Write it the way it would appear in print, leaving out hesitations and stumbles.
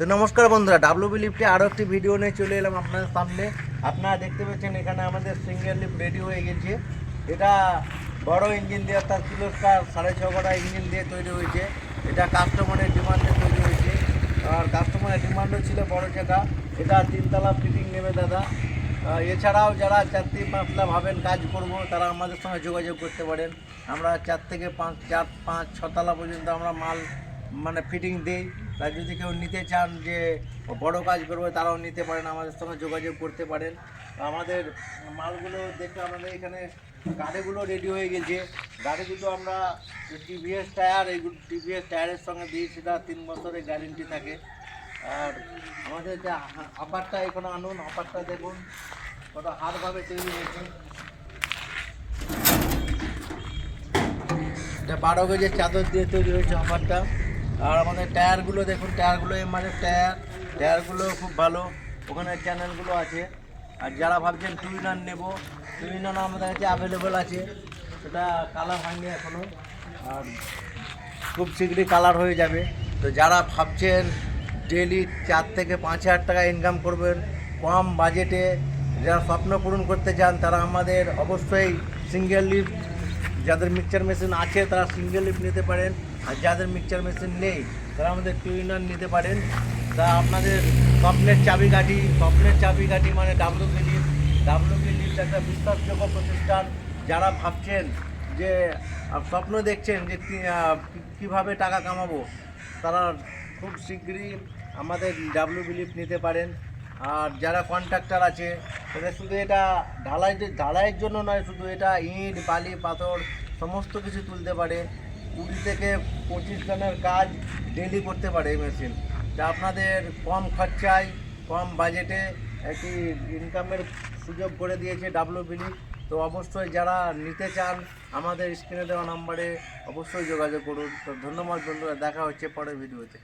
তো নমস্কার বন্ধুরা, ডাব্লিউবি লিফটে আরও একটি ভিডিও নিয়ে চলে এলাম আপনাদের সামনে। আপনারা দেখতে পাচ্ছেন এখানে আমাদের সিঙ্গেল লিফট রেডি হয়ে গেছে। এটা বড় ইঞ্জিন দিয়ে, অর্থাৎ কিলোস্টার 6.5 কটা ইঞ্জিন দিয়ে তৈরি হয়েছে। এটা কাস্টমারের ডিমান্ডে তৈরি হয়েছে, আর কাস্টমারের ডিমান্ডও ছিল বড় চাকা। এটা 3তলা ফিটিং নেবে দাদা। এছাড়াও যারা 4-5 ভাবেন কাজ করব, তারা আমাদের সঙ্গে যোগাযোগ করতে পারেন। আমরা 4 থেকে 5 6 তলা পর্যন্ত আমরা মাল ফিটিং দিই। তাই যদি কেউ নিতে চান যে বড় কাজ করবে, তারাও নিতে পারেন, আমাদের সঙ্গে যোগাযোগ করতে পারেন। আমাদের মালগুলো দেখে আমাদের এখানে গাড়িগুলো রেডি হয়ে গেছে। গাড়ি দুটো আমরা টিভিএস টায়ার, এইগুলো টিভিএস টায়ারের সঙ্গে দিই, সেটা 3 বছরের গ্যারেন্টি থাকে। আর আমাদের যে হাপারটা এখানে আনুন, হাপারটা দেখুন কত হাড়ভাবে তৈরি হয়েছে। এটা 12 গেজের চাদর দিয়ে তৈরি হয়েছে হাপারটা। আর আমাদের টায়ারগুলো দেখুন, টায়ারগুলো এমআরএফ টায়ারগুলো খুব ভালো। ওখানে চ্যানেলগুলো আছে। আর যারা ভাবছেন টু হুইলার নেব, টু হুইলার আমাদের কাছে অ্যাভেলেবেল আছে। সেটা কালার হয়নি এখনও, আর খুব শীঘ্রই কালার হয়ে যাবে। তো যারা ভাবছেন ডেলি 4 থেকে 5 হাজার টাকা ইনকাম করবেন কম বাজেটে, যারা স্বপ্ন পূরণ করতে চান, তারা আমাদের অবশ্যই সিঙ্গেল লিফট, যাদের মিক্সচার মেশিন আছে তারা সিঙ্গেল লিফট নিতে পারেন। আর যাদের মিক্সচার মেশিন নেই তারা আমাদের টু হুইলার নিতে পারেন। তা আপনাদের স্বপ্নের চাবিকাঠি মানে ডাব্লিউবি লিফট একটা বিশ্বাসযোগ্য প্রতিষ্ঠান। যারা ভাবছেন যে স্বপ্ন দেখছেন যে কীভাবে টাকা কামাবো, তারা খুব শীঘ্রই আমাদের ডাব্লিউবি লিফট নিতে পারেন। আর যারা কন্ট্রাক্টর আছে, তাদের শুধু এটা ঢালাইয়ের জন্য নয়, শুধু এটা ইট বালি পাথর সমস্ত কিছু তুলতে পারে। 20 থেকে 25 জনের কাজ ডেলি করতে পারে এই মেশিন। যা আপনাদের কম খরচায় কম বাজেটে একটি ইনকামের সুযোগ করে দিয়েছে ডাব্লিউবি লিফট। তো অবশ্যই যারা নিতে চান আমাদের স্ক্রিনে দেওয়া নাম্বারে অবশ্যই যোগাযোগ করুন। তো ধন্যবাদ বন্ধুরা, দেখা হচ্ছে পরের ভিডিওতে।